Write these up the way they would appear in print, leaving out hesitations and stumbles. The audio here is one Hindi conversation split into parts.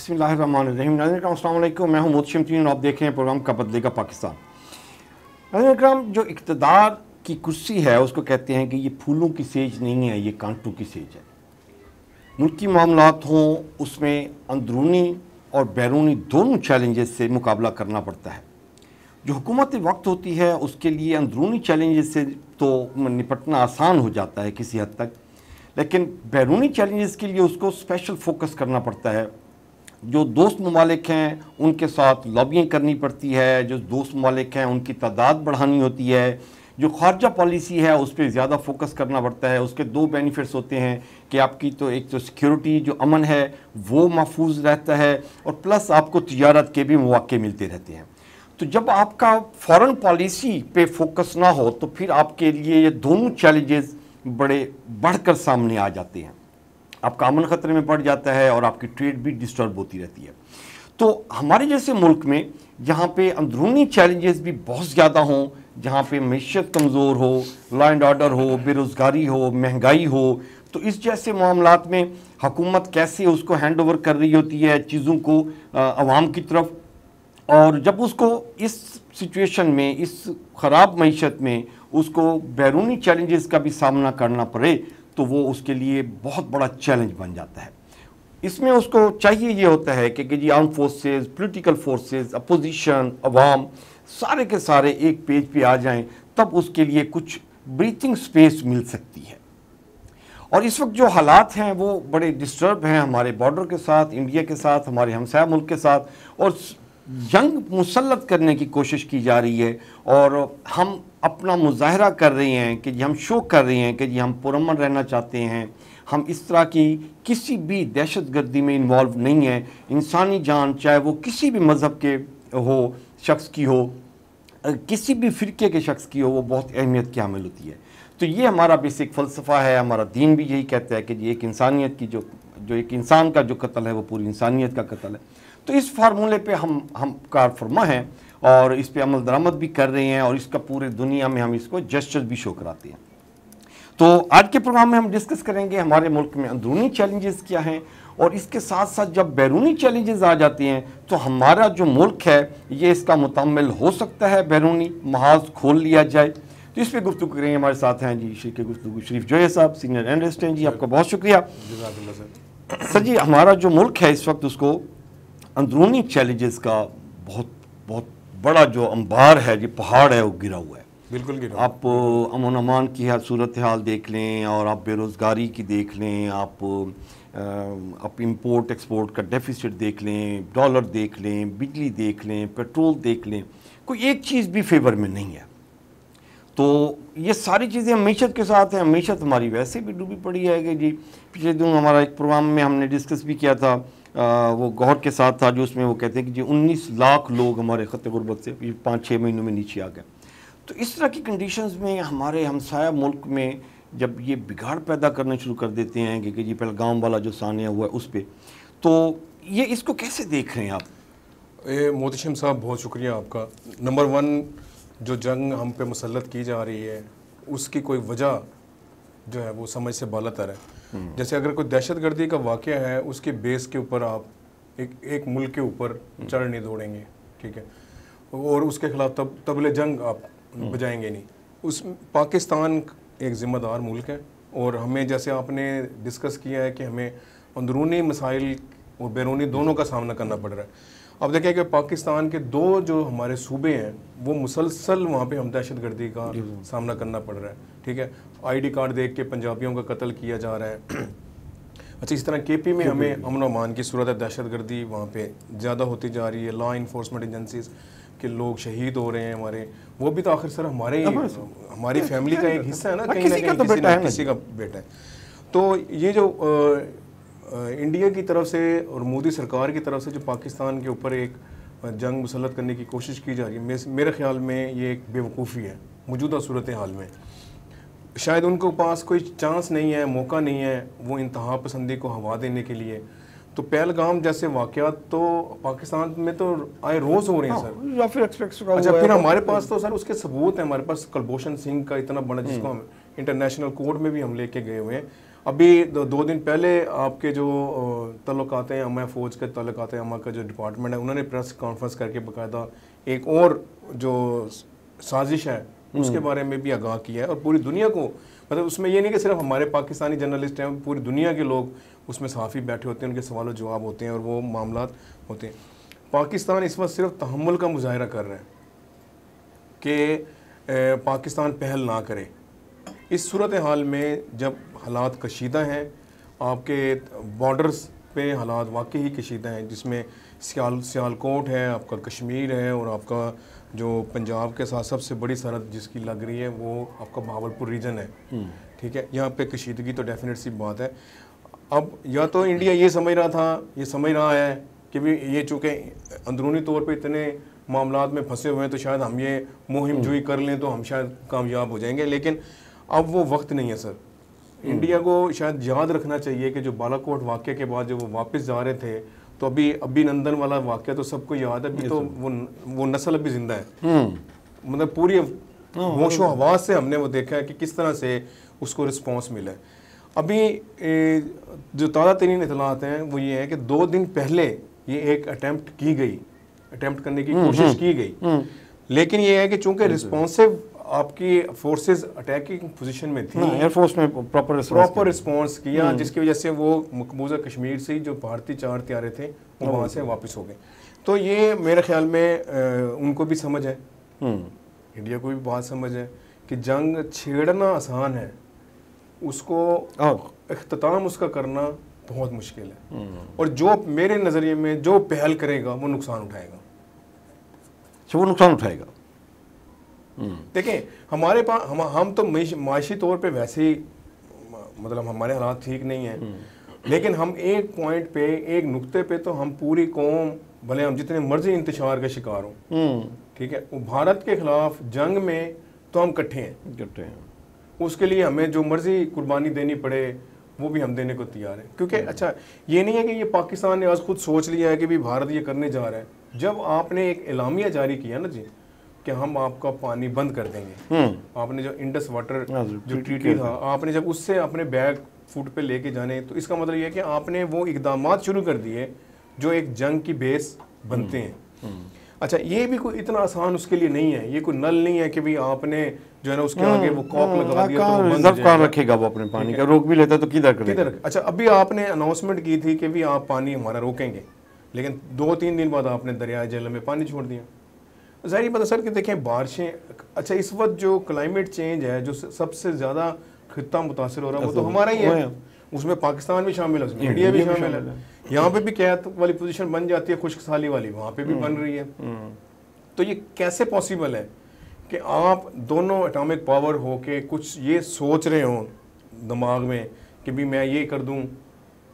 बिस्मिल्लाहिर्रहमानिर्रहीम। नाज़रीन अस्सलाम वालेकुम, मैं हूं मोहतशिम तीन और आप देख रहे हैं प्रोग्राम कब बदलेगा पाकिस्तान। नाज़रीन इकराम, जो इक़्तिदार की कुर्सी है उसको कहते हैं कि ये फूलों की सेज नहीं है, ये कांटों की सेज है। मुल्की मामलात हों उसमें अंदरूनी और बैरूनी दोनों चैलेंजेस से मुकाबला करना पड़ता है। जो हुकूमत वक्त होती है उसके लिए अंदरूनी चैलेंजेस से तो निपटना आसान हो जाता है किसी हद तक, लेकिन बैरूनी चैलेंजेस के लिए उसको स्पेशल फोकस करना पड़ता है। जो दोस्त ममालिक हैं उनके साथ लॉबिंग करनी पड़ती है, जो दोस्त ममालिक हैं उनकी तादाद बढ़ानी होती है, जो ख़ारजा पॉलिसी है उस पर ज़्यादा फोकस करना पड़ता है। उसके दो बेनिफिट्स होते हैं कि आपकी तो एक तो सिक्योरिटी जो अमन है वो महफूज रहता है और प्लस आपको तिजारत के भी मौके मिलते रहते हैं। तो जब आपका फॉरेन पॉलिसी पे फोकस ना हो तो फिर आपके लिए ये दोनों चैलेंजेस बड़े बढ़कर सामने आ जाते हैं। आपका अमन ख़तरे में पड़ जाता है और आपकी ट्रेड भी डिस्टर्ब होती रहती है। तो हमारे जैसे मुल्क में जहाँ पे अंदरूनी चैलेंजेस भी बहुत ज़्यादा हों, जहाँ पे मईशत कमज़ोर हो, लॉ एंड ऑर्डर हो, बेरोज़गारी हो, महंगाई हो, तो इस जैसे मामलात में हुकूमत कैसे उसको हैंड ओवर कर रही होती है चीज़ों को आवाम की तरफ। और जब उसको इस सिचुएशन में, इस ख़राब मईशत में उसको बैरूनी चैलेंजेस का भी सामना करना पड़े तो वो उसके लिए बहुत बड़ा चैलेंज बन जाता है। इसमें उसको चाहिए ये होता है कि जी arm forces, political forces, opposition, अवाम सारे के सारे एक पेज पे आ जाएं, तब उसके लिए कुछ ब्रीथिंग स्पेस मिल सकती है। और इस वक्त जो हालात हैं वो बड़े डिस्टर्ब हैं हमारे बॉर्डर के साथ, इंडिया के साथ, हमारे हमसाया मुल्क के साथ, और जंग मुसल्लत करने की कोशिश की जा रही है। और हम अपना मुजाहरा कर रहे हैं कि जी हम शो कर रहे हैं कि जी हम पुरअमन रहना चाहते हैं, हम इस तरह की किसी भी दहशत गर्दी में इन्वॉल्व नहीं है। इंसानी जान चाहे वो किसी भी मज़हब के हो, शख्स की हो, किसी भी फ़िरके के शख्स की हो, वो बहुत अहमियत की हामिल होती है। तो ये हमारा बेसिक फ़लसफ़ा है, हमारा दीन भी यही कहता है कि जी एक इंसानियत की जो एक इंसान का जो कत्ल है वो पूरी इंसानियत का कत्ल है। तो इस फार्मूले पे हम कार फरमा हैं और इस पे अमल दरामद भी कर रहे हैं और इसका पूरे दुनिया में हम इसको जस्टिस भी शो कराते हैं। तो आज के प्रोग्राम में हम डिस्कस करेंगे हमारे मुल्क में अंदरूनी चैलेंजेस क्या हैं, और इसके साथ साथ जब बैरूनी चैलेंजेस आ जाते हैं तो हमारा जो मुल्क है ये इसका मुतम्मिल हो सकता है, बैरूनी महाज खोल लिया जाए। तो इस पर गुफ्तगू करेंगे। हमारे साथ हैं जी शरीक गुफ्तगू शरीफ जोया साहब, सीनियर एनालिस्ट हैं। जी आपका बहुत शुक्रिया सर। जी हमारा जो मुल्क है इस वक्त उसको अंदरूनी चैलेंजेस का बहुत बहुत बड़ा जो अंबार है, जो पहाड़ है वो गिरा हुआ है। बिल्कुल गिरा। आप अमन अमान की सूरत हाल देख लें और आप बेरोज़गारी की देख लें, आप इंपोर्ट एक्सपोर्ट का डेफिसिट देख लें, डॉलर देख लें, बिजली देख लें, पेट्रोल देख लें, कोई एक चीज़ भी फेवर में नहीं है। तो ये सारी चीज़ें मीशत के साथ हैं। मीशत हमारी वैसे भी डूबी पड़ी है कि जी पिछले दिन हमारा एक प्रोग्राम में हमने डिस्कस भी किया था, वो गौहर के साथ था, जो उसमें वो कहते हैं कि जी 19 लाख लोग हमारे ख़त गुरबत से 5-6 महीनों में नीचे आ गए। तो इस तरह की कंडीशंस में हमारे हमसाया मुल्क में जब ये बिगाड़ पैदा करना शुरू कर देते हैं कि जी पहलगाम वाला जो सानिया हुआ है उस पर, तो ये इसको कैसे देख रहे हैं आप? मोहतशिम साहब बहुत शुक्रिया आपका। नंबर 1 जो जंग हम पे मुसल्लत की जा रही है उसकी कोई वजह जो है वो समझ से बालातर है। जैसे अगर कोई दहशत गर्दी का वाक़या है उसके बेस के ऊपर आप एक मुल्क के ऊपर चढ़ नहीं दौड़ेंगे, ठीक है, और उसके खिलाफ तबले जंग आप बजाएंगे नहीं। उस पाकिस्तान एक ज़िम्मेदार मुल्क है और हमें, जैसे आपने डिस्कस किया है कि हमें अंदरूनी मसाइल और बैरूनी दोनों का सामना करना पड़ रहा है। अब देखें कि पाकिस्तान के 2 जो हमारे सूबे हैं वो मुसलसल वहाँ पे हम दहशत गर्दी का सामना करना पड़ रहा है, ठीक है। आईडी कार्ड देख के पंजाबियों का कत्ल किया जा रहा है। अच्छा, इस तरह केपी में हमें अमन अमान की सूरत है, दहशत गर्दी वहाँ पे ज़्यादा होती जा रही है। लॉ इन्फोर्समेंट एजेंसीज के लोग शहीद हो रहे हैं हमारे, वो भी तो आखिर सर हमारी फैमिली का एक हिस्सा है ना, कहीं ना कहीं किसी का बेटा है। तो ये जो इंडिया की तरफ से और मोदी सरकार की तरफ से जो पाकिस्तान के ऊपर एक जंग मुसल्लत करने की कोशिश की जा रही है, मेरे ख्याल में ये एक बेवकूफ़ी है मौजूदा सूरत हाल में। शायद उनके पास कोई चांस नहीं है, मौका नहीं है वो इंतहा पसंदी को हवा देने के लिए। तो पहलगाम जैसे वाक़यात तो पाकिस्तान में तो आए रोज़ हो रहे हैं सर, या फिर एक्सपेक्ट। अच्छा, फिर हमारे पास तो सर उसके सबूत हैं। हमारे पास कुलभूषण सिंह का इतना बड़ा, जिसको हम इंटरनेशनल कोर्ट में भी हम लेके गए हुए हैं, अभी 2 दिन पहले आपके जो तल्लुकात हैं अमा फ़ौज के तल्लुकात अमा का जो डिपार्टमेंट है उन्होंने प्रेस कॉन्फ्रेंस करके बाकायदा एक और जो साजिश है उसके बारे में भी आगाह किया है और पूरी दुनिया को, मतलब उसमें ये नहीं कि सिर्फ हमारे पाकिस्तानी जर्नलिस्ट हैं, पूरी दुनिया के लोग उसमें सहाफ़ी बैठे होते हैं, उनके सवाल जवाब होते हैं और वो मामला होते हैं। पाकिस्तान इस वक्त सिर्फ तहम्मुल का मुजाहरा कर रहे हैं कि पाकिस्तान पहल ना करे। इस सूरत हाल में जब हालात कशीदा हैं, आपके बॉर्डर्स पे हालात वाकई ही कशीदा हैं, जिसमें सियालकोट है, आपका कश्मीर है और आपका जो पंजाब के साथ सबसे बड़ी सरहद जिसकी लग रही है वो आपका भावलपुर रीजन है। ठीक है, यहाँ पे कशीदगी तो डेफिनेट सी बात है। अब या तो इंडिया ये समझ रहा है कि भी ये चूँकि अंदरूनी तौर पे इतने मामलात में फंसे हुए हैं तो शायद हम ये मुहिम जुई कर लें तो हम शायद कामयाब हो जाएंगे, लेकिन अब वो वक्त नहीं है सर। इंडिया को शायद याद रखना चाहिए कि जो बालाकोट वाक़े के बाद जो वो वापस जा रहे थे तो अभी नंदन वाला वाक़या तो सबको याद है, अभी तो वो नस्ल अभी जिंदा है। मतलब पूरी होशो हवास से हमने वो देखा है कि किस तरह से उसको रिस्पॉन्स मिला है। अभी जो ताज़ा तरीन इतलात हैं वो ये है कि 2 दिन पहले ये एक अटेम्प्ट करने की कोशिश की गई, लेकिन ये है कि चूंकि रिस्पॉन्सिव आपकी फोर्सेस अटैकिंग पोजीशन में थी, एयरफोर्स में प्रॉपर रिस्पॉन्स किया, जिसकी वजह से वो मकबूजा कश्मीर से जो भारतीय 4 त्यारे थे वो वहाँ से वापस हो गए। तो ये मेरे ख्याल में उनको भी समझ है, इंडिया को भी बहुत समझ है कि जंग छेड़ना आसान है, उसको इख्तिताम उसका करना बहुत मुश्किल है, और जो मेरे नज़रिए में जो पहल करेगा वो नुकसान उठाएगा। वो नुकसान उठाएगा। देखें हमारे पास हम तो माशी तौर पे वैसे ही, मतलब हमारे हालात ठीक नहीं हैं, लेकिन हम एक पॉइंट पे, एक नुक्ते पे तो हम पूरी कौम, भले हम जितने मर्जी इंतशार के शिकार हों, ठीक है, वो भारत के खिलाफ जंग में तो हम इकट्ठे हैं। उसके लिए हमें जो मर्जी कुर्बानी देनी पड़े वो भी हम देने को तैयार हैं, क्योंकि अच्छा ये नहीं है कि ये पाकिस्तान ने आज खुद सोच लिया है कि भी भारत ये करने जा रहा है। जब आपने एक एलामिया जारी किया ना जी कि हम आपका पानी बंद कर देंगे, आपने जो इंडस वाटर जो ट्रीटी था, आपने जब उससे अपने बैग फुट पे लेके जाने, तो इसका मतलब ये है कि आपने वो इकदामात शुरू कर दिए जो एक जंग की बेस बनते हैं। अच्छा ये भी कोई इतना आसान उसके लिए नहीं है, ये कोई नल नहीं है कि भी आपने जो है ना उसके आगे वो कॉक लगा दिया तो रिजर्व कहाँ रखेगा वो अपने पानी का, रोक भी लेता तो किधर। अच्छा अभी आपने अनाउंसमेंट की थी कि भी आप पानी हमारा रोकेंगे, लेकिन 2-3 दिन बाद आपने दरिया जेहलम में पानी छोड़ दिया। ज़ाहिर बात है सर कि देखें बारिशें, अच्छा इस वक्त जो क्लाइमेट चेंज है जो सबसे ज़्यादा खित्ता मुतासर हो रहा है वो तो हमारा ही है, उसमें पाकिस्तान भी शामिल है, उसमें इंडिया भी शामिल है। यहाँ पे भी कैद वाली पोजीशन बन जाती है, खुश्क साली वाली वहाँ पे भी बन रही है। तो ये कैसे पॉसिबल है कि आप दोनों एटॉमिक पावर हो के कुछ ये सोच रहे हो दिमाग में कि भी मैं ये कर दूँ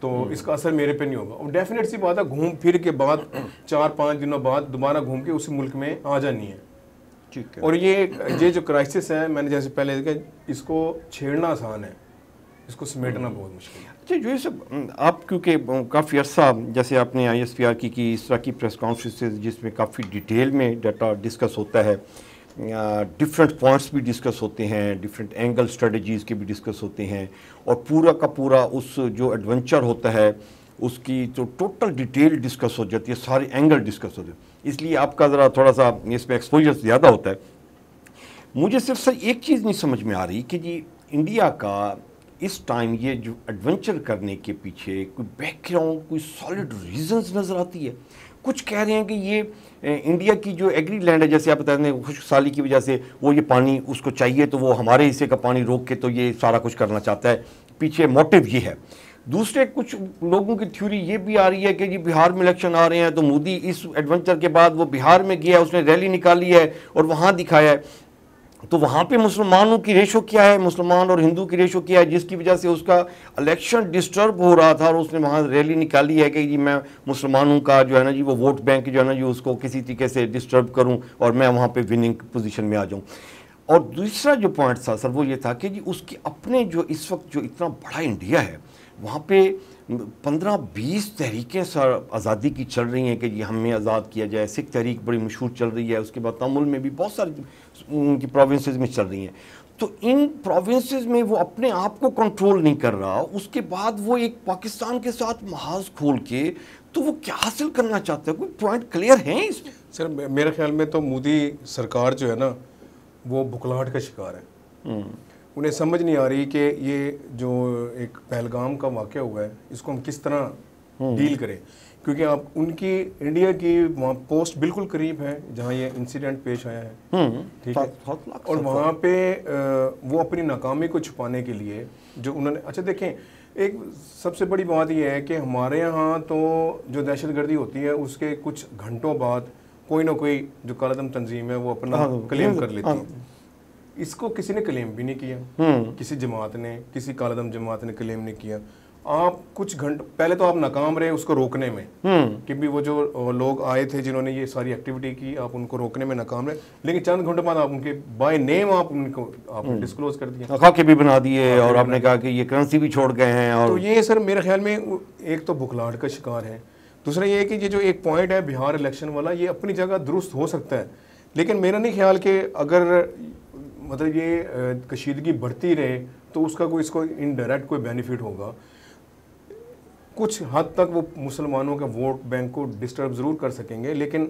तो इसका असर मेरे पे नहीं होगा, और डेफिनेट सी बात है घूम फिर के बाद 4-5 दिनों बाद दोबारा घूम के उसी मुल्क में आ जानी है। ठीक है, और ये जो क्राइसिस है, मैंने जैसे पहले देखा, इसको छेड़ना आसान है, इसको समेटना बहुत मुश्किल है। अच्छा जो ये सब आप क्योंकि काफ़ी अर्सा जैसे आपने ISPR की इस तरह की प्रेस कॉन्फ्रेंसेस जिसमें काफ़ी डिटेल में डाटा डिस्कस होता है, डिफरेंट पॉइंट्स भी डिस्कस होते हैं, डिफरेंट एंगल स्ट्रेटजीज़ के भी डिस्कस होते हैं, और पूरा का पूरा उस जो एडवेंचर होता है उसकी तो टोटल डिटेल डिस्कस हो जाती है, सारे एंगल डिस्कस होते हैं, इसलिए आपका ज़रा थोड़ा सा इसमें एक्सपोजर ज़्यादा होता है। मुझे सिर्फ सर एक चीज़ नहीं समझ में आ रही कि जी इंडिया का इस टाइम ये जो एडवेंचर करने के पीछे कोई बैकग्राउंड, कोई सॉलिड रीजंस नज़र आती है। कुछ कह रहे हैं कि ये इंडिया की जो एग्री लैंड है, जैसे आप बता रहे हैं खुश्क साली की वजह से वो ये पानी उसको चाहिए तो वो हमारे हिस्से का पानी रोक के तो ये सारा कुछ करना चाहता है, पीछे मोटिव ये है। दूसरे कुछ लोगों की थ्योरी ये भी आ रही है कि जी बिहार में इलेक्शन आ रहे हैं तो मोदी इस एडवेंचर के बाद वो बिहार में गया, उसने रैली निकाली है और वहाँ दिखाया है, तो वहाँ पे मुसलमानों की रेशो क्या है, मुसलमान और हिंदू की रेशो क्या है, जिसकी वजह से उसका इलेक्शन डिस्टर्ब हो रहा था और उसने वहाँ रैली निकाली है कि जी मैं मुसलमानों का जो है ना जी वो वोट बैंक जो है ना जी उसको किसी तरीके से डिस्टर्ब करूँ और मैं वहाँ पे विनिंग पोजीशन में आ जाऊँ। और दूसरा जो पॉइंट था सर वो ये था कि जी उसके अपने जो इस वक्त जो इतना बड़ा इंडिया है वहाँ पे 15-20 तहरीकें सर आज़ादी की चल रही हैं कि जी हमें आज़ाद किया जाए। सिख तहरीक बड़ी मशहूर चल रही है, उसके बाद तमुल में भी बहुत सारी उनकी प्रोविंसेस में चल रही हैं। तो इन प्रोविंसेस में वो अपने आप को कंट्रोल नहीं कर रहा, उसके बाद वो एक पाकिस्तान के साथ महाज खोल के तो वो क्या हासिल करना चाहता है? कोई पॉइंट क्लियर है इसमें? सर मेरे ख्याल में तो मोदी सरकार जो है ना वो बुखलाहट का शिकार है। उन्हें समझ नहीं आ रही कि ये जो एक पहलगाम का वाक़या हुआ है इसको हम किस तरह डील करें, क्योंकि आप उनकी इंडिया की वहाँ पोस्ट बिल्कुल करीब है जहाँ ये इंसिडेंट पेश आया है, ठीक है। और वहाँ पे वो अपनी नाकामी को छुपाने के लिए जो उन्होंने, अच्छा देखें, एक सबसे बड़ी बात यह है कि हमारे यहाँ तो जो दहशतगर्दी होती है उसके कुछ घंटों बाद कोई ना कोई जो कालादम तंजीम है वो अपना क्लेम कर लेती है। इसको किसी ने क्लेम भी नहीं किया, किसी जमात ने, किसी कालादम जमात ने क्लेम नहीं किया। आप कुछ घंटे पहले तो आप नाकाम रहे उसको रोकने में, कि भी वो जो लोग आए थे जिन्होंने ये सारी एक्टिविटी की, आप उनको रोकने में नाकाम रहे, लेकिन चंद घंटे बाद आप उनके बाय नेम आप उनको आपने डिस्क्लोज कर दिया, खाके भी बना दिए और आपने कहा कि ये करेंसी भी छोड़ गए हैं। और तो ये सर मेरे ख्याल में एक तो बुखलाहट का शिकार है, दूसरा ये है कि ये जो एक पॉइंट है बिहार इलेक्शन वाला, ये अपनी जगह दुरुस्त हो सकता है, लेकिन मेरा नहीं ख्याल कि अगर मतलब ये कशीदगी बढ़ती रहे तो उसका कोई इसको इनडायरेक्ट कोई बेनिफिट होगा। कुछ हद तक वो मुसलमानों के वोट बैंक को डिस्टर्ब ज़रूर कर सकेंगे, लेकिन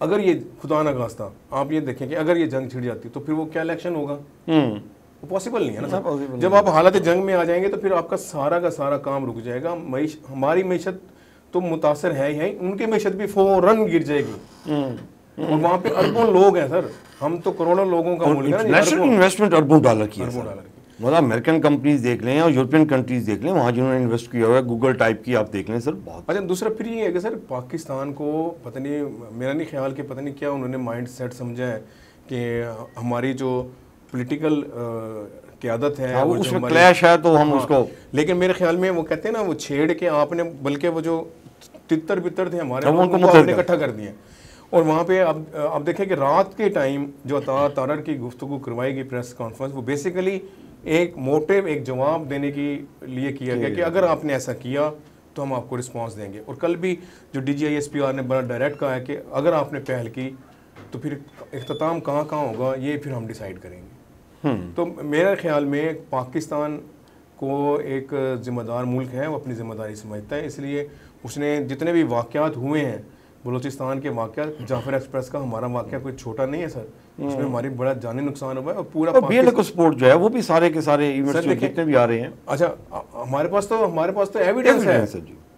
अगर ये खुदा न खास्ता आप ये देखें कि अगर ये जंग छिड़ जाती तो फिर वो क्या इलेक्शन होगा? वो पॉसिबल नहीं है ना। जब आप हालत जंग में आ जाएंगे तो फिर आपका सारा का सारा काम रुक जाएगा। हमारी मैशत तो मुतासर है ही, उनकी मैशत भी फौरन गिर जाएगी। और वहाँ पे अरबों लोग हैं सर, हम तो करोड़ों लोगों का मुल्क है। नेशनल इन्वेस्टमेंट अरबों डॉलर की है, मतलब अमेरिकन कंपनीज देख लें और यूरोपियन कंट्रीज देख लें, वहाँ जिन्होंने इन्वेस्ट किया हुआ है, गूगल टाइप की आप देख लें सर, बहुत। अच्छा, दूसरा फिर ये है कि सर पाकिस्तान को पता नहीं, मेरा नहीं ख्याल कि पता नहीं क्या उन्होंने माइंड सेट समझा है कि हमारी जो पोलिटिकल क़यादत है वो उसमें क्लैश है तो हम उसको, लेकिन मेरे ख्याल में वो कहते हैं ना वो छेड़ के आपने, बल्कि वो जो तितर बितर थे हमारे उनको आपने इकट्ठा कर दिए। और वहाँ पे अब देखें कि रात के टाइम जो अतार तारर की गुफ्तगू करवाई गई प्रेस कॉन्फ्रेंस, वो बेसिकली एक मोटिव, एक जवाब देने के लिए किया गया कि अगर आपने ऐसा किया तो हम आपको रिस्पांस देंगे। और कल भी जो DGISPR ने बड़ा डायरेक्ट कहा है कि अगर आपने पहल की तो फिर इख्तिताम कहाँ होगा ये फिर हम डिसाइड करेंगे। तो मेरे ख्याल में पाकिस्तान को एक ज़िम्मेदार मुल्क है, वो अपनी ज़िम्मेदारी समझता है, इसलिए उसने जितने भी वाक़यात हुए हैं बलूचिस्तान के वाक़यात, जाफर एक्सप्रेस का हमारा वाक़या कोई छोटा नहीं है सर, उसमें हमारी बड़ा जानी नुकसान हुआ है। और पूरा BLA को सपोर्ट जो है वो भी सारे के सारे इवेंट्स जितने भी आ रहे हैं। अच्छा, हमारे पास तो एविडेंस है,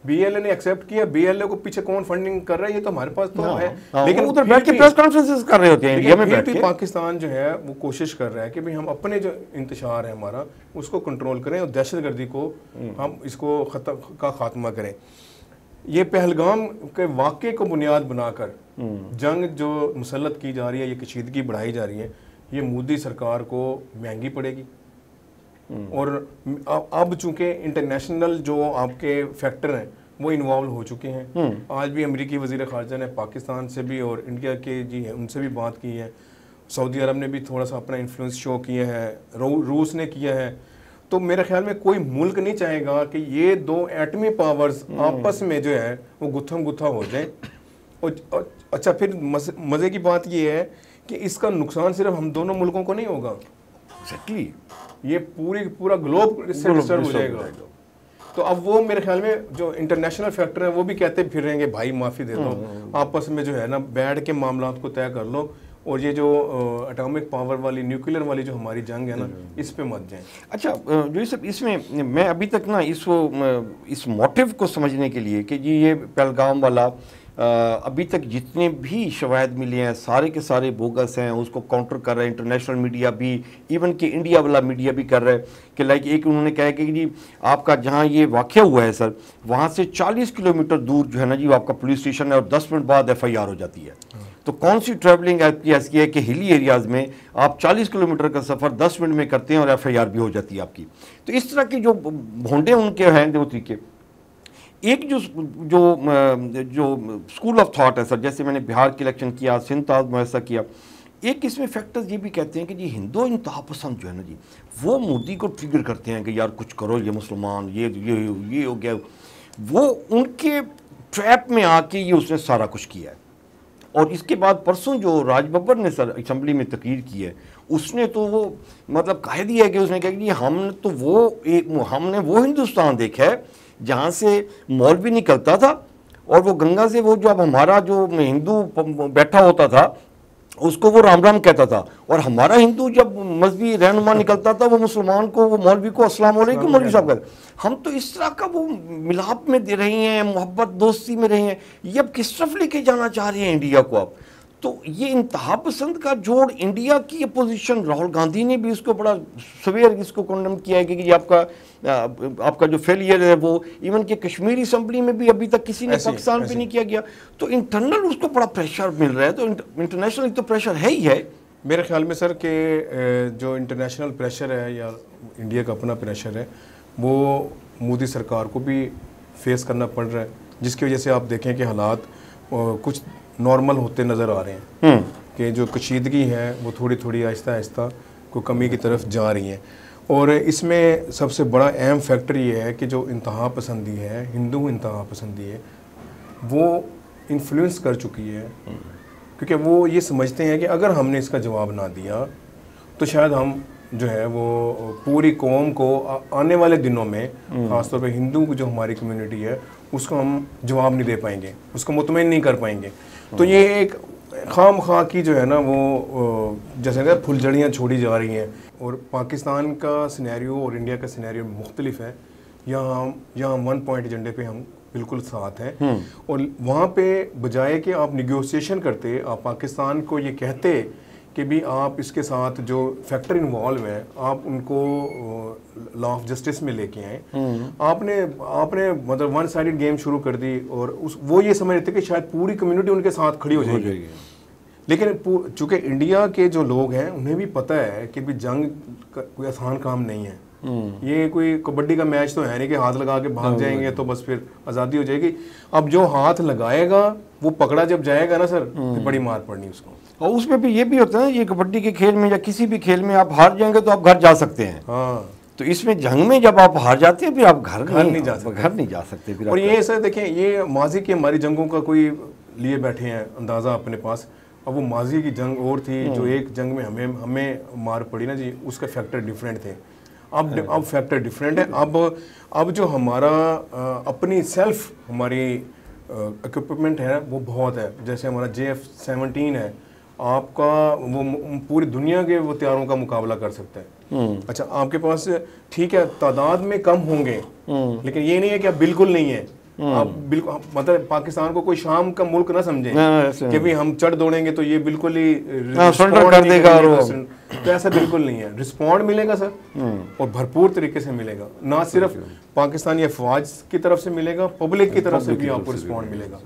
BLA ने एक्सेप्ट किया, BLA को पीछे कौन फंडिंग कर रहा है ये तो हमारे पास तो है, लेकिन उधर बैठ के प्रेस कॉन्फ्रेंसेस कर रहे होते हैं इंडिया में बैठ के। पाकिस्तान जो है वो कोशिश कर रहा है कि भाई हम अपने जो इंतशार है हमारा उसको कंट्रोल करें और दहशतगर्दी को हम इसको का खात्मा करें। ये पहलगाम के वाक़े को बुनियाद बनाकर जंग जो मुसल्लत की जा रही है, ये कशीदगी बढ़ाई जा रही है, ये मोदी सरकार को महंगी पड़ेगी। और अब चूंकि इंटरनेशनल जो आपके फैक्टर हैं वो इन्वॉल्व हो चुके हैं। आज भी अमेरिकी वज़ीर ख़ारजा ने पाकिस्तान से भी और इंडिया के जी हैं उनसे भी बात की है, सऊदी अरब ने भी थोड़ा सा अपना इन्फ्लुएंस शो किया है, रूस ने किया है। तो मेरे ख्याल में कोई मुल्क नहीं चाहेगा कि ये दो एटमी पावर्स आपस में जो है वो गुत्थम गुत्था हो जाए। और अच्छा, फिर मज़े की बात ये है कि इसका नुकसान सिर्फ हम दोनों मुल्कों को नहीं होगा, एक्जेक्टली ये पूरा ग्लोब इससे डिस्टर्ब हो जाएगा। तो अब वो मेरे ख्याल में जो इंटरनेशनल फैक्टर है वो भी कहते फिर रहेंगे भाई माफ़ी दे दो, आपस में जो है ना बैठ के मामला को तय कर लो, और ये जो एटॉमिक पावर वाली, न्यूक्लियर वाली जो हमारी जंग है ना, इस पे मत जाएं। अच्छा जो सब इसमें मैं अभी तक ना इस मोटिव को समझने के लिए कि जी ये पहलगाम वाला अभी तक जितने भी शवाहिद मिले हैं सारे के सारे बोगस हैं, उसको काउंटर कर रहे हैं इंटरनेशनल मीडिया भी, इवन कि इंडिया वाला मीडिया भी कर रहा है कि लाइक एक उन्होंने कहा कि जी आपका जहाँ ये वाक़या हुआ है सर वहाँ से 40 किलोमीटर दूर जो है ना जी आपका पुलिस स्टेशन है और 10 मिनट बाद FIR हो जाती है। तो कौन सी ट्रैवलिंग आपकी ऐसी है कि हिली एरियाज़ में आप 40 किलोमीटर का सफ़र 10 मिनट में करते हैं और FIR भी हो जाती है आपकी। तो इस तरह की जो भोंडे उनके हैं दो तरीके, एक जो स्कूल ऑफ थॉट है सर, जैसे मैंने बिहार के इलेक्शन किया, सिंध में ऐसा किया, एक इसमें फैक्टर्स ये भी कहते हैं कि जी हिंदू इंतहा पसंद जो है ना जी वो मोदी को ट्रिगर करते हैं कि यार कुछ करो, ये मुसलमान ये हो गया, वो उनके ट्रैप में आके ये उसने सारा कुछ किया है। और इसके बाद परसों जो राज बब्बर ने सर असम्बली में तकरीर की है उसने तो वो मतलब कह दिया है कि उसने कहा कि हमने वो हिंदुस्तान देखा है जहाँ से मौलवी निकलता था और वो गंगा से वो जो अब हमारा जो हिंदू बैठा होता था उसको वो राम राम कहता था, और हमारा हिंदू जब मजहबी रहनुमा निकलता था वो मुसलमान को, वो मौलवी को अस्सलाम वालेकुम मौलवी साहब कहते। हम तो इस तरह का वो मिलाप में दे रहे हैं, मोहब्बत दोस्ती में रहे हैं। ये अब किस तरफ लेके जाना चाह रहे हैं इंडिया को अब? तो ये इंतहा पसंद का जोड़, इंडिया की अपोजिशन, राहुल गांधी ने भी उसको बड़ा सवेर इसको कंडेम किया है कि ये आपका जो फेलियर है वो इवन के कश्मीरी असम्बली में भी अभी तक किसी ने पाकिस्तान पे नहीं किया गया। तो इंटरनल उसको बड़ा प्रेशर मिल रहा है, तो इंटरनेशनल तो प्रेशर है ही है मेरे ख्याल में सर कि जो इंटरनेशनल प्रेशर है या इंडिया का अपना प्रेशर है वो मोदी सरकार को भी फेस करना पड़ रहा है, जिसकी वजह से आप देखें कि हालात कुछ नॉर्मल होते नज़र आ रहे हैं कि जो कशीदगी है वो थोड़ी थोड़ी आहिस्ता आहिस्ता को कमी की तरफ जा रही है। और इसमें सबसे बड़ा अहम फैक्टर ये है कि जो इंतहा पसंदी है, हिंदू इंतहा पसंदी है, वो इन्फ्लुएंस कर चुकी है, क्योंकि वो ये समझते हैं कि अगर हमने इसका जवाब ना दिया तो शायद हम जो है वो पूरी कौम को आने वाले दिनों में, ख़ासतौर पे हिंदू जो हमारी कम्युनिटी है उसको हम जवाब नहीं दे पाएंगे, उसको मुतमईन नहीं कर पाएंगे। तो ये एक खाम खा की जो है ना वो जैसे ना फुलझड़ियाँ छोड़ी जा रही हैं। और पाकिस्तान का सिनेरियो और इंडिया का सिनेरियो मुख्तलिफ है। यहाँ 1 पॉइंट एजेंडे पे हम बिल्कुल साथ हैं, और वहाँ पे बजाय कि आप निगोशिएशन करते, आप पाकिस्तान को ये कहते कि भी आप इसके साथ जो फैक्टर इन्वॉल्व है आप उनको लॉ ऑफ जस्टिस में लेके आए, आपने मतलब वन साइडेड गेम शुरू कर दी, और वो ये समझ रहे थे कि शायद पूरी कम्युनिटी उनके साथ खड़ी हो जाएगी। लेकिन चूंकि इंडिया के जो लोग हैं उन्हें भी पता है कि भी जंग कोई आसान काम नहीं है, ये कोई कबड्डी का मैच तो है नहीं कि हाथ लगा के भाग जाएंगे तो बस फिर आज़ादी हो जाएगी। अब जो हाथ लगाएगा वो पकड़ा जब जाएगा ना सर, तो बड़ी मार पड़नी उसको। और उसमें भी ये भी होता है ना, ये कबड्डी के खेल में या किसी भी खेल में आप हार जाएंगे तो आप घर जा सकते हैं। हाँ, तो इसमें जंग में जब आप हार जाते हैं फिर आप घर नहीं जा सकते फिर। और ये सर देखें, ये माजी की हमारी जंगों का कोई लिए बैठे हैं अंदाज़ा अपने पास। अब वो माजी की जंग और थी, जो एक जंग में हमें मार पड़ी ना जी, उसका फैक्टर डिफरेंट थे। अब फैक्टर डिफरेंट है। अब जो हमारा अपनी सेल्फ हमारी इक्विपमेंट है वो बहुत है। जैसे हमारा JF-17 है, आपका वो पूरी दुनिया के वो हथियारों का मुकाबला कर सकता है। अच्छा, आपके पास ठीक है तादाद में कम होंगे, लेकिन ये नहीं है कि आप बिल्कुल नहीं है। आप बिल्कुल मतलब पाकिस्तान को कोई शाम का मुल्क ना समझें कि भी हम चढ़ दौड़ेंगे तो ये बिल्कुल ही सरेंडर कर देगा, तो ऐसा बिल्कुल नहीं है। रिस्पॉन्ड मिलेगा सर, और भरपूर तरीके से मिलेगा। ना सिर्फ पाकिस्तानी अफवाज की तरफ से मिलेगा, पब्लिक की तरफ से भी आपको रिस्पॉन्ड मिलेगा।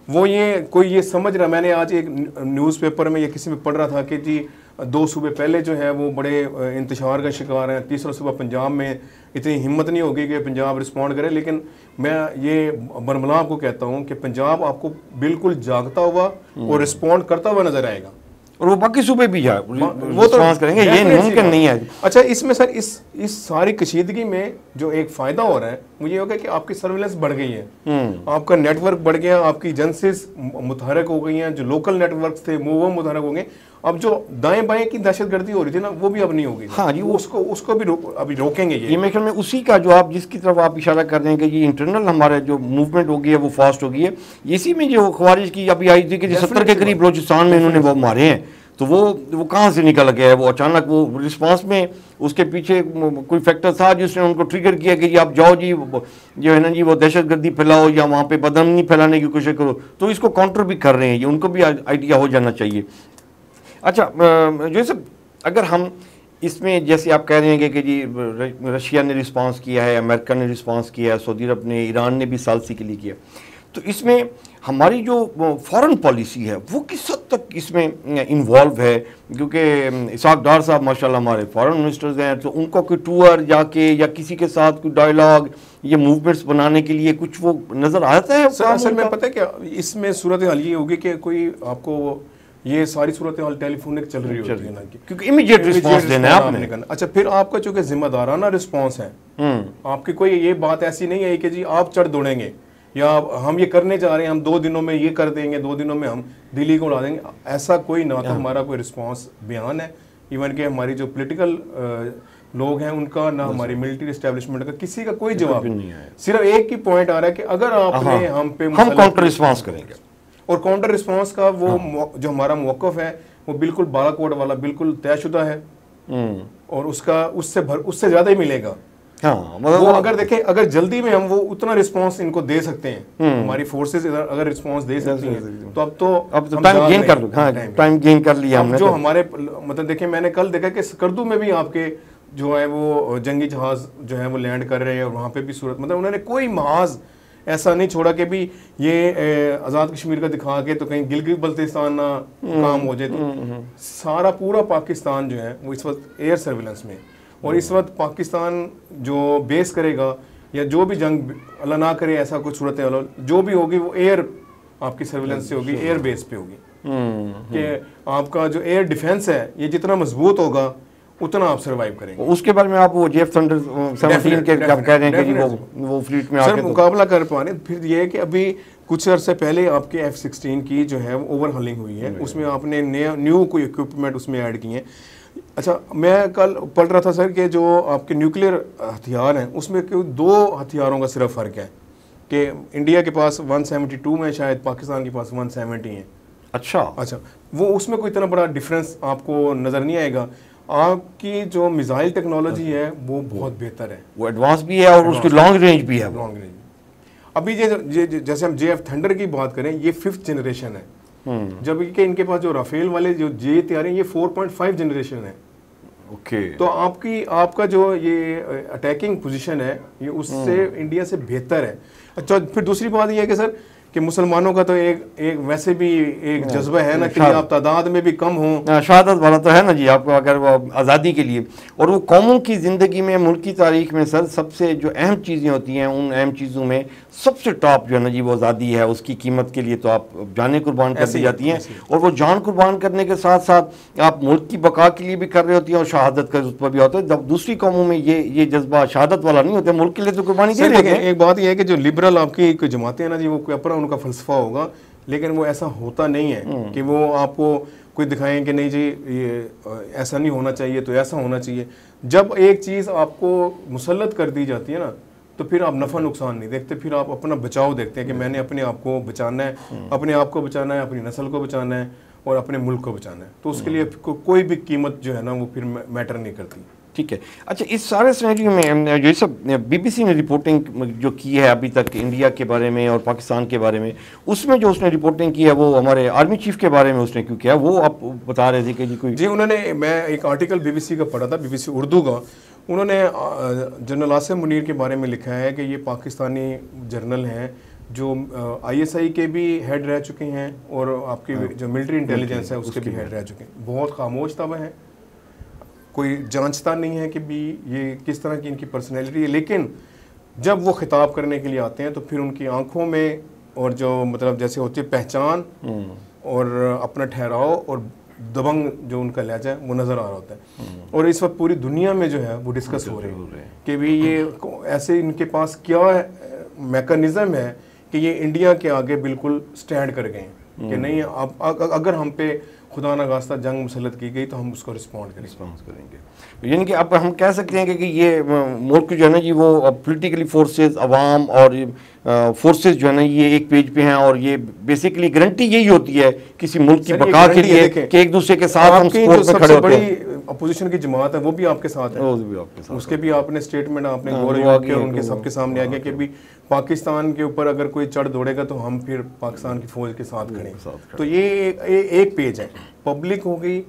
वो ये कोई ये समझ रहा, मैंने आज एक न्यूज़पेपर में या किसी में पढ़ रहा था कि जी 2 सूबे पहले जो है वो बड़े इंतशार का शिकार हैं, तीसरा सूबा पंजाब में इतनी हिम्मत नहीं होगी कि पंजाब रिस्पॉन्ड करे। लेकिन मैं ये बरमला आपको कहता हूँ कि पंजाब आपको बिल्कुल जागता हुआ और रिस्पॉन्ड करता हुआ नजर आएगा, और वो बाकी सूबे भी जाए वो तो करेंगे, ये मुमकिन नहीं है। अच्छा, इसमें सर इस सारी कशीदगी में जो एक फायदा हो रहा है मुझे होगा कि आपकी सर्विलेंस बढ़ गई है, आपका नेटवर्क बढ़ गया, आपकी एजेंसीज मुतहरक हो गई हैं, जो लोकल नेटवर्क थे वो मुतहरक हो गए। अब जो दाएं बाएं की दहशतगर्दी हो रही थी ना वो भी अब नहीं होगी। हाँ जी, उसको भी अभी रोकेंगे। ये मेरे ख्याल में उसी का जो आप जिसकी तरफ आप इशारा कर रहे हैं कि ये इंटरनल हमारे जो मूवमेंट हो गई है वो फास्ट हो गई है। इसी में जो ख्वारिज की अभी आई थी कि 70 के करीब बलूचिस्तान में इन्होंने वो मारे हैं, तो वो कहाँ से निकल गया है? वो अचानक वो रिस्पांस में उसके पीछे कोई फैक्टर था जिसने उनको ट्रिगर किया कि जी आप जाओ जी जो है ना जी वो दहशतगर्दी फैलाओ या वहाँ पे बदअमनी फैलाने की कोशिश करो। तो इसको काउंटर भी कर रहे हैं, ये उनको भी आइडिया हो जाना चाहिए। अच्छा, जो सब अगर हम इसमें जैसे आप कह रहे हैं कि जी रशिया ने रिस्पांस किया है, अमेरिका ने रिस्पांस किया है, सऊदी अरब ने, ईरान ने भी सालसी के लिए किया, तो इसमें हमारी जो फॉरेन पॉलिसी है वो किस हद तक इसमें इन्वॉल्व है? क्योंकि इसाक डार साहब माशाल्लाह हमारे फॉरेन मिनिस्टर्स हैं, तो उनको कोई टूर जाके या किसी के साथ कोई डायलॉग ये मूवमेंट्स बनाने के लिए कुछ वो नज़र आता है? असल में पता है क्या, इसमें सूरत हाल ये होगी कि कोई आपको ये सारी सूरत हाल टेलीफोनिक चल रही होती है ना, क्योंकि इमीडिएट रिस्पांस देना है आपने करना। अच्छा, फिर आपका चूंकि जिम्मेदाराना रिस्पांस है, आपकी कोई ये बात ऐसी नहीं है कि जी आप चढ़ दौड़ेंगे या हम ये करने जा रहे हैं, हम 2 दिनों में ये कर देंगे, 2 दिनों में हम दिल्ली को उड़ा देंगे, ऐसा कोई ना तो हमारा कोई रिस्पांस बयान है, इवन के हमारी जो पॉलिटिकल लोग हैं उनका, ना हमारी मिलिट्री एस्टेब्लिशमेंट का, किसी का कोई जवाब नहीं है। सिर्फ एक ही पॉइंट आ रहा है कि अगर आपने हम पे हम काउंटर रिस्पांस करेंगे, और काउंटर रिस्पांस का वो जो हमारा मौक़िफ़ है वो बिल्कुल बालाकोट वाला बिल्कुल तयशुदा है, और उससे ज़्यादा ही मिलेगा। हाँ, वो अगर देखें, अगर जल्दी में हम वो उतना रिस्पांस इनको दे सकते हैं, हमारी फोर्सेस अगर रिस्पांस दे सकती हैं, तो अब तो टाइम गेन कर लो। हाँ, टाइम गेन कर लिया हमने। जो हमारे मतलब देखें, मैंने कल देखा कि स्कर्दू में भी आपके जो है वो जंगी जहाज जो है वो लैंड कर रहे हैं, और वहाँ पे भी सूरत, मतलब उन्होंने कोई महाज ऐसा नहीं छोड़ा कि भी ये आज़ाद कश्मीर का दिखा के तो कहीं गिलगित बल्तिस्तान ना काम हो जाए। तो सारा पूरा पाकिस्तान जो है वो इस वक्त एयर सर्विलेंस में, और इस वक्त पाकिस्तान जो बेस करेगा या जो भी जंग अल्लाह ना करे ऐसा कुछ सूरत है जो भी होगी वो एयर आपकी सर्विलेंस से होगी, एयर बेस पे होगी। कि आपका जो एयर डिफेंस है ये जितना मजबूत होगा उतना आप सर्वाइव करेंगे। उसके बारे में आप वो जेफ थंडर 17 के आप कह रहे हैं कि वो फ्लीट में आके मुकाबला कर पाने। फिर ये है कि अभी कुछ अरसे पहले आपके F-16 की जो है वो ओवरहॉलिंग हुई है, उसमें आपने न्यू कोई इक्विपमेंट उसमें ऐड किए हैं। अच्छा, मैं कल पढ़ रहा था सर कि जो आपके न्यूक्लियर हथियार हैं उसमें दो हथियारों का सिर्फ फ़र्क है कि इंडिया के पास 172 में, शायद पाकिस्तान के पास 170 है। अच्छा, वो उसमें कोई इतना बड़ा डिफरेंस आपको नज़र नहीं आएगा। आपकी जो मिसाइल टेक्नोलॉजी है वो बहुत बेहतर है, वो एडवांस भी है और उसकी लॉन्ग रेंज भी है। लॉन्ग रेंज अभी जैसे हम JF थंडर की बात करें, ये 5th जनरेशन है, जबकि इनके पास जो राफेल वाले जो जे तैयार हैं ये 4.5 जनरेशन है। तो आपका जो ये अटैकिंग पोजीशन है ये उससे इंडिया से बेहतर है। अच्छा, फिर दूसरी बात ये है कि सर कि मुसलमानों का तो एक वैसे भी एक जज्बा है ना कि आप तादाद में भी कम हों, शहादत वाला तो है ना जी आपको, अगर वो आज़ादी के लिए और वो कौमों की ज़िंदगी में, मुल्क की तारीख में सर सबसे जो अहम चीज़ें होती हैं, उन अहम चीज़ों में सबसे टॉप जो है ना जी वो आज़ादी है। उसकी कीमत के लिए तो आप जानें कुर्बान कर दी जाती हैं, और वो जान कुर्बान करने के साथ साथ आप मुल्क की बका के लिए भी कर रहे होती हैं, और शहादत का रुतबा भी होता है। जब दूसरी कौमों में ये जज्बा शहादत वाला नहीं होता, मुल्क के लिए तो कुर्बानी दे देते हैं। एक बात यह है कि जो लिबरल आपकी कोई जमातें हैं ना जी, वो कोई अपना उनका फलसफा होगा, लेकिन वो ऐसा होता नहीं है कि वो आपको कोई दिखाएं कि नहीं जी ये ऐसा नहीं होना चाहिए तो ऐसा होना चाहिए। जब एक चीज़ आपको मुसल्लत कर दी जाती है ना, तो फिर आप नफ़ा नुकसान नहीं देखते, फिर आप अपना बचाव देखते हैं कि मैंने अपने आप को बचाना है, अपने आप को बचाना है, अपनी नस्ल को बचाना है और अपने मुल्क को बचाना है। तो उसके लिए कोई भी कीमत जो है ना वो फिर मैटर नहीं करती। ठीक है। अच्छा, इस सारे सिनेरियो में जो सब BBC ने रिपोर्टिंग जो की है अभी तक इंडिया के बारे में और पाकिस्तान के बारे में, उसमें जो उसने रिपोर्टिंग की है वो हमारे आर्मी चीफ के बारे में उसने क्यों किया, वो आप बता रहे थे कि जी कोई जी उन्होंने, मैं एक आर्टिकल BBC का पढ़ा था, BBC उर्दू का, उन्होंने जनरल आसिम मुनीर के बारे में लिखा है कि ये पाकिस्तानी जर्नल हैं जो ISI के भी हेड रह चुके हैं और आपकी जो मिलिट्री इंटेलिजेंस है उसके भी हेड रह चुके हैं। बहुत खामोश तब है, कोई जांचता नहीं है कि भी ये किस तरह की इनकी पर्सनैलिटी है, लेकिन जब वो खिताब करने के लिए आते हैं तो फिर उनकी आंखों में और जो मतलब जैसे होती है पहचान और अपना ठहराव और दबंग जो उनका लहजा है वो नज़र आ रहा होता है। और इस वक्त पूरी दुनिया में जो है वो डिस्कस हो रहे हैं कि भी ये ऐसे इनके पास क्या मैकेनिज़्म है कि ये इंडिया के आगे बिल्कुल स्टैंड कर गए कि नहीं, अब अगर हम पे खुदा न खास्ता जंग मुसल्लत की गई तो हम उसको रिस्पॉन्ड करेंगे। यानी कि अब हम कह सकते हैं कि ये मुल्क जो है ना जी वो पॉलिटिकली फोर्सेस, अवाम और फोर्सेस जो है ना ये एक पेज पे हैं, और ये बेसिकली गारंटी यही होती है किसी मुल्क की बका के लिए कि एक दूसरे के साथ हम सपोर्ट में खड़े होते हैं। अपोजिशन की जमात है वो भी आपके साथ है, उसके भी आपने स्टेटमेंट आपने उनके सबके सामने आ गया कि भी पाकिस्तान के ऊपर अगर कोई चढ़ दौड़ेगा तो हम फिर पाकिस्तान की फौज के साथ खड़े। तो ये एक पेज है, पब्लिक हो गई,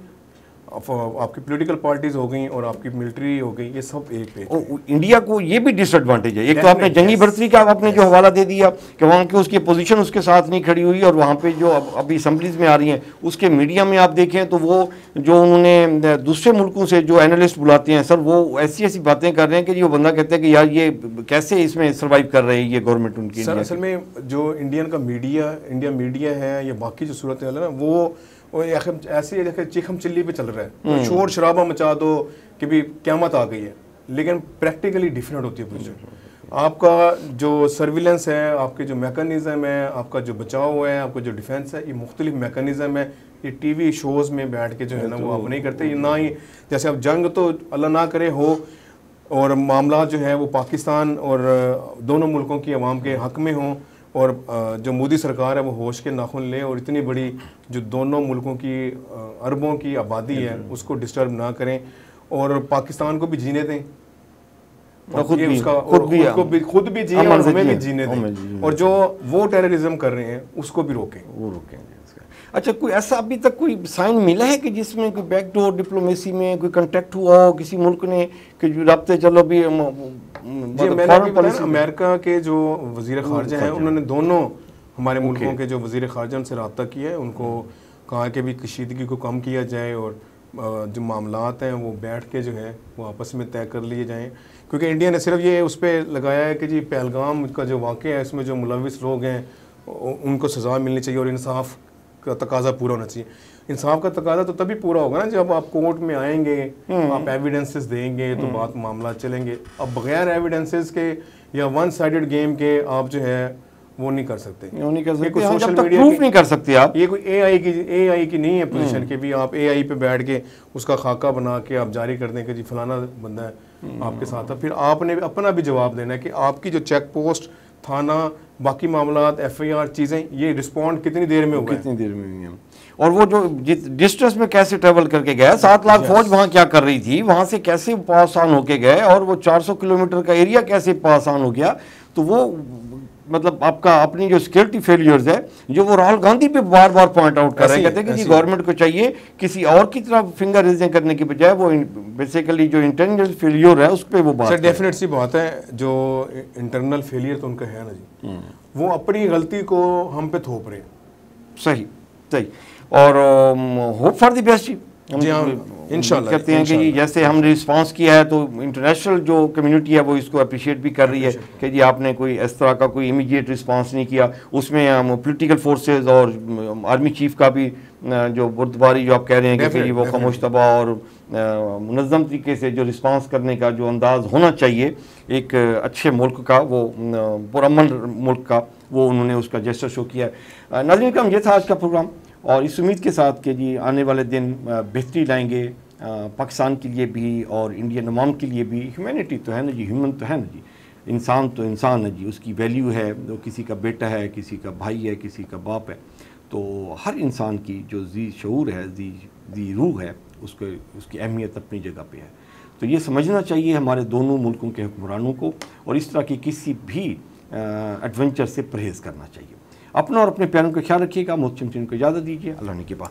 आपकी पॉलिटिकल पार्टीज हो गई और आपकी मिलिट्री हो गई, ये सब एक पेज। इंडिया को ये भी डिसएडवांटेज है, एक तो आपने जंगी बर्तरी का आपने जो हवाला दे दिया कि वहाँ की उसकी पोजीशन उसके साथ नहीं खड़ी हुई, और वहाँ पे जो अभी असम्बलीज में आ रही हैं उसके मीडिया में आप देखें तो वो जो उन्होंने दूसरे मुल्कों से जो एनालिस्ट बुलाते हैं सर, वो ऐसी ऐसी बातें कर रहे हैं कि जो बंदा कहते हैं कि यार ये कैसे इसमें सर्वाइव कर रही है ये गवर्नमेंट उनकी। सर असल में जो इंडिया मीडिया है या बाकी जो सूरत है ना वो ऐसे चिखम चिल्ली पे चल रहा है, तो शोर शराबा मचा दो कि भी क़यामत आ गई है, लेकिन प्रैक्टिकली डिफरेंट होती है पोजीशन। आपका जो सर्विलेंस है, आपके जो मैकेनिज़्म है, आपका जो बचाव है, आपका जो डिफेंस है, ये मुख्तलिफ मैकेनिज़्म है। ये टीवी शोज़ में बैठ के जो है ना वो आप नहीं करते। ना ही जैसे अब जंग तो अल्लाह ना करे हो और मामला जो है वो पाकिस्तान और दोनों मुल्कों की आवाम के हक़ में हों, और जो मोदी सरकार है वो होश के नाखून ले और इतनी बड़ी जो दोनों मुल्कों की अरबों की आबादी है उसको डिस्टर्ब ना करें और पाकिस्तान को भी जीने दें, और खुद भी खुद भी जिए और हमें भी जीने दें, और जो वो टेररिज्म कर रहे हैं उसको भी रोकें, वो रोकेंगे। अच्छा, कोई ऐसा अभी तक कोई साइन मिला है कि जिसमें कोई बैकडोर डिप्लोमेसी में कोई कांटेक्ट हुआ हो किसी मुल्क ने कि जो रब्ते चलो भी अमेरिका के जो वज़ीर ख़ारजा हैं उन्होंने दोनों हमारे मुल्कों के जो वज़ीर ख़ारजा उनसे रब्ता किया है, उनको कहा कि भी कशीदगी को कम किया जाए और जो मामलात हैं वो बैठ के जो है वो आपस में तय कर लिए जाएँ, क्योंकि इंडिया ने सिर्फ ये उस पर लगाया है कि जी पहलगाम का जो वाक़या है इसमें जो मुलविस लोग हैं उनको सज़ा मिलनी चाहिए और इंसाफ का तकाजा पूरा होना चाहिए। इंसाफ का तकाजा तो तभी पूरा होगा ना जब आप कोर्ट में आएंगे, आप एविडेंसेस देंगे तो बात मामला चलेंगे। अब बगैर एविडेंसेस के या वन साइडेड गेम के आप जो है वो नहीं कर सकते, सोशल मीडिया प्रूफ नहीं कर सकते आप। ये कोई एआई की नहीं है पोजीशन के भी आप एआई पे बैठ के उसका खाका बना के आप जारी कर दें कि जी फलाना बंदा है आपके साथ है। फिर आपने अपना भी जवाब देना है कि आपकी जो चेक पोस्ट, थाना, बाकी मामलात, एफआईआर चीज़ें, ये रिस्पॉन्ड कितनी देर में हुआ, कितनी देर में हुई है, और वो जो डिस्टेंस में कैसे ट्रेवल करके गया, 7 लाख फौज वहाँ क्या कर रही थी, वहाँ से कैसे पास ऑन होके गए, और वो 400 किलोमीटर का एरिया कैसे पास ऑन हो गया। तो वो मतलब आपका अपनी जो सिक्योरिटी फेलियर्स है जो वो राहुल गांधी पे बार बार पॉइंट आउट कर रहे हैं, कहते हैं कि जी गवर्नमेंट को चाहिए किसी और की तरफ फिंगर रेजिंग करने की बजाय वो बेसिकली जो इंटरनल फेलियर है उस पर वो बात। डेफिनेट सी बात है, जो इंटरनल फेलियर तो उनका है ना जी, वो अपनी गलती को हम पे थोप रहे हैं। सही सही, और होप फॉर द बेस्ट जी, इंशाल्लाह कहते हैं कि जैसे हमने रिस्पांस किया है तो इंटरनेशनल जो कम्युनिटी है वो इसको अप्रिशिएट भी कर रही है कि जी आपने कोई इस तरह का कोई इमीडिएट रिस्पांस नहीं किया। उसमें पॉलिटिकल फोर्सेस और आर्मी चीफ का भी जो बुर्दबारी जो आप कह रहे हैं कि वो खामोशतबा और मुनज़्ज़म तरीके से जो रिस्पांस करने का जो अंदाज़ होना चाहिए एक अच्छे मुल्क का, वो पुरअमन मुल्क का, वो उन्होंने उसका जेस्चर शो किया है। नाज़रीन करम, ये था आज का प्रोग्राम, और इस उम्मीद के साथ कि जी आने वाले दिन बेहतरी लाएंगे पाकिस्तान के लिए भी और इंडियन अवाम के लिए भी। ह्यूमैनिटी तो है ना जी, ह्यूमन तो है ना जी, इंसान तो इंसान है जी, उसकी वैल्यू है, वो किसी का बेटा है, किसी का भाई है, किसी का बाप है, तो हर इंसान की जो जी शऊर है, जी रूह है, उसकी अहमियत अपनी जगह पे है। तो ये समझना चाहिए हमारे दोनों मुल्कों के हुक्मरानों को, और इस तरह की किसी भी एडवेंचर से परहेज़ करना चाहिए। अपना और अपने प्यारों का ख्याल रखिएगा। मोहतरम को इजाज़त दीजिए। अल्लाह ने के बाद।